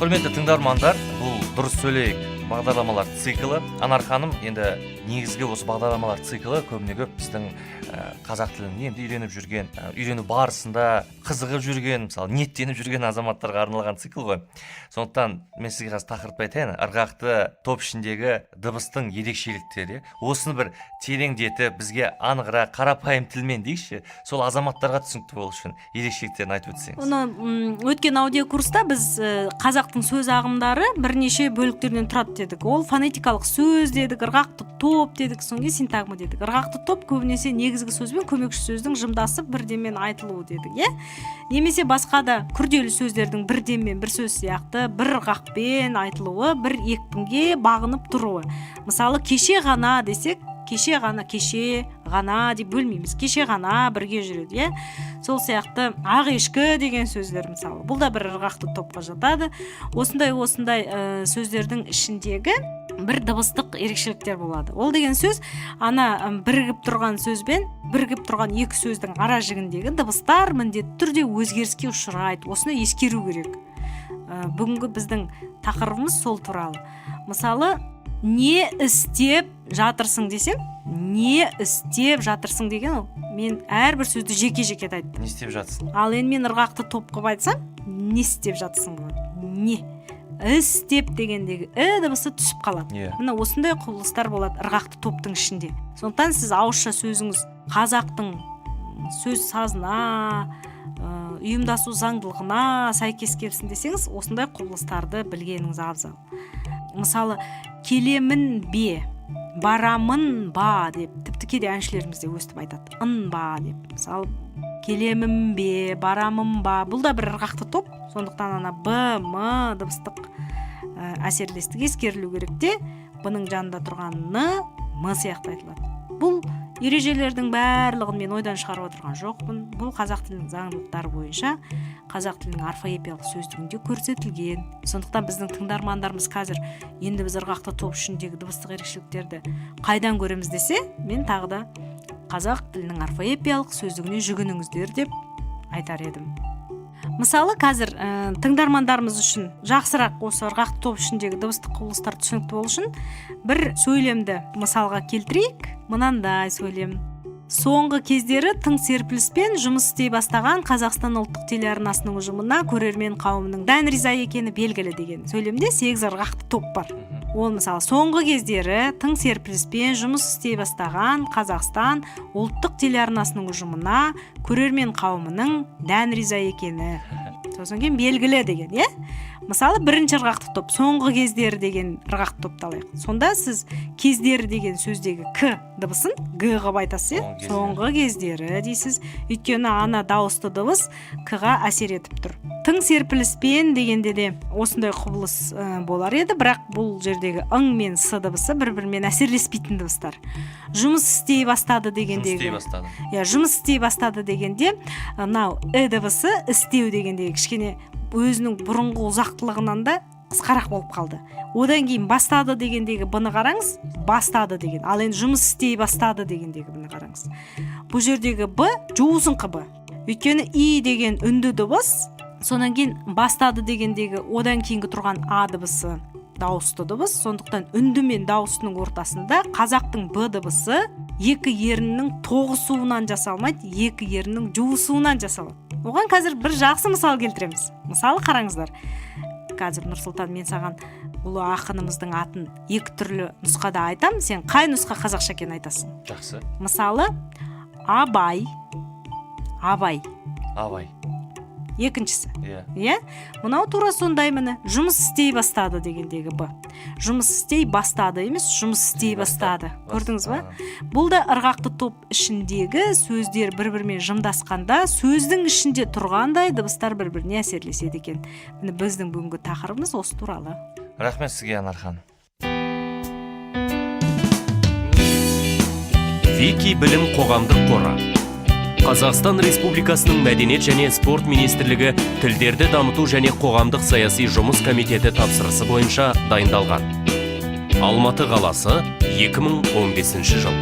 Құрметті тыңдармандар, бұл дұрыс сөйлейік бағдарламалар циклы. Анар ханым, енді негізгі осы бағдарламалар циклы көбіне көп біздің қазақ тілін енді үйреніп жүрген, үйрену барысында қызығып жүрген, мысалы ниеттеніп жүрген азаматтарға арналған цикл ғой. Сондықтан мен сізге қазір тақырыпты айтайын. Ырғақты топ ішіндегі дыбыстың ерекшеліктері. Осыны бір тереңдетіп, бізге анығырақ қарапайым тілмен дейікші, сол азаматтарға түсінікті болу үшін ерекшеліктерін айтып өтсеңіз. Оны өткен аудиокурста біз қазақтың сөз ағымдары бірнеше бөліктерден тұрады дедік. Ол фонетикалық сөз дедік, ырғақты топ дедік, соңғы синтагма дедік. Ырғақты топ көбінесе негізгі сөз бен көмекші сөздің жымдасып бірдемен айтылуы дедік, иә? Немесе басқа да күрделі сөздердің бірдемен бір сөз сияқты бір ырғақпен айтылуы, бір екпінге бағынып тұруы. Мысалы, кеше ғана десек, кеше ғана деп бөлмейміз. Кеше ғана бірге жүреді, иә? Сол сияқты ақ ешкі деген сөздер мысалы. Бұл да бір ырғақты топқа жатады. Осындай сөздердің ішіндегі бір дыбыстық ерекшеліктер болады. Ол деген сөз бірігіп тұрған сөзбен бірігіп тұрған екі сөздің ара жігіндегі дыбыстар міндетті түрде өзгеріске ұшырайды. Осыны ескеру керек. Бүгінгі біздің тақырыбымыз сол туралы. Мысалы, не істеп жатырсың десем, не істеп жатырсың деген ол. Мен әрбір сөзді жеке-жеке айтып. Не істеп жатсың? Ал енді мен ырғақты топ қылып айтсам, не істеп жатсың болады. Не істеп дегендегі дыбысы түсіп қалады. Мына осындай құбылыстар болады ырғақты топтың ішінде. Сондықтан сіз ауызша сөзіңіз қазақтың сөз сазына, ұйымдасу заңдылығына сәйкес келсін десеңіз, осындай құбылыстарды білгеніңіз абзал. Мысалы, келемін бе, барамын ба деп, тіпті кейде әншілеріміз де өстіп айтады. Ын ба деп. Мысалы, келемін бе, барамын ба. Бұл да бір ырғақты топ. Сондықтан б, м дыбыстық әсерлестік ескерілу керек те, бұның жанында тұрған н, м сияқты айтылады. Бұл ережелердің барлығын мен ойдан шығарып отырған жоқпын. Бұл қазақ тілінің заңдылықтары бойынша қазақ тілінің орфоэпиялық сөздігінде көрсетілген. Сондықтан біздің тыңдармандарымыз қазір енді біз ырғақты топ ішіндегі дыбыстық ерекшеліктерді қайдан көреміз десе, мен тағы да қазақ тілінің орфоэпиялық сөздігіне жүгініңіздер деп айтар едім. Мысалы, қазір тыңдармандарымыз үшін жақсырақ осы ырғақты топ ішіндегі дыбыстық құбылыстар түсінікті болу үшін бір сөйлемді мысалға келтірейік. Мынандай сөйлем. Соңғы кездері тың серпіліспен жұмыс істей бастаған Қазақстан ұлттық телеарнасының ұжымына көрермен қауымының дән риза екені белгілі деген сөйлемде 8 ырғақты топ бар. Ол мысалы соңғы кездері тың серпіліспен жұмыс істей бастаған Қазақстан ұлттық телеарнасының ұжымына көрермен қауымының дән риза екені. Сосын кейін белгілі деген, иә? Мысалы, бірінші ырғақты топ, соңғы кездері деген ырғақты топты алайық. Сонда сіз кездері деген сөздегі к дыбысын г қылып айтасыз, иә? Соңғы кездері дейсіз. Өйткені ана дауысты дыбыс к-ға әсер етіп тұр. Тың серпіліспен дегенде де осындай құбылыс болар еді, бірақ бұл жердегі ың мен с дыбысы бір-бірімен әсерлеспейтін дыбыстар. Жұмыс істей бастады дегендегі. Жұмыс істей бастады дегенде, мынау дыбысы істеу дегендегі кішкене өзінің бұрынғы ұзақтылығынан да қысқарақ болып қалды. Одан кейін бастады дегендегі бұны қараңыз, бастады деген. Ал енді жұмыс істей бастады дегендегі бұны қараңыз. Бұл жердегі б жуысыңқы б. Өйткені и деген үнді дыбыс, сонан кейін бастады дегендегі одан кейінгі тұрған а дыбысы дауысты дыбыс. Сондықтан үнді мен дауысының ортасында қазақтың б дыбысы екі еріннің тоғысуынан жасалмайды, екі еріннің жуысуынан жасалады. Оған қазір бір жақсы мысал келтіреміз. Мысалы қараңыздар. Қазір Нұрсұлтан, мен саған ұлы ақынымыздың атын екі түрлі нұсқада айтам, сен қай нұсқа қазақша екенін айтасың? Жақсы. Мысалы, Абай. Екіншісі. Иә? Мынау тура сондай міне. Жұмыс істей бастады дегендегі б. Жұмыс істей бастады емес, жұмыс істей бастады. Көрдіңіз ба? Бұл да ырғақты топ ішіндегі сөздер бір-бірімен жымдасқанда сөздің ішінде тұрғандай дыбыстар бір-біріне әсерлеседі екен. Міне біздің бүгінгі тақырыбымыз осы туралы. Рахмет сізге, Анар ханым. Вики білім қоғамдық қоры. Қазақстан Республикасының Мәдениет және спорт министрлігі тілдерді дамыту және қоғамдық саяси жұмыс комитеті тапсырысы бойынша дайындалған. Алматы қаласы 2015 жыл.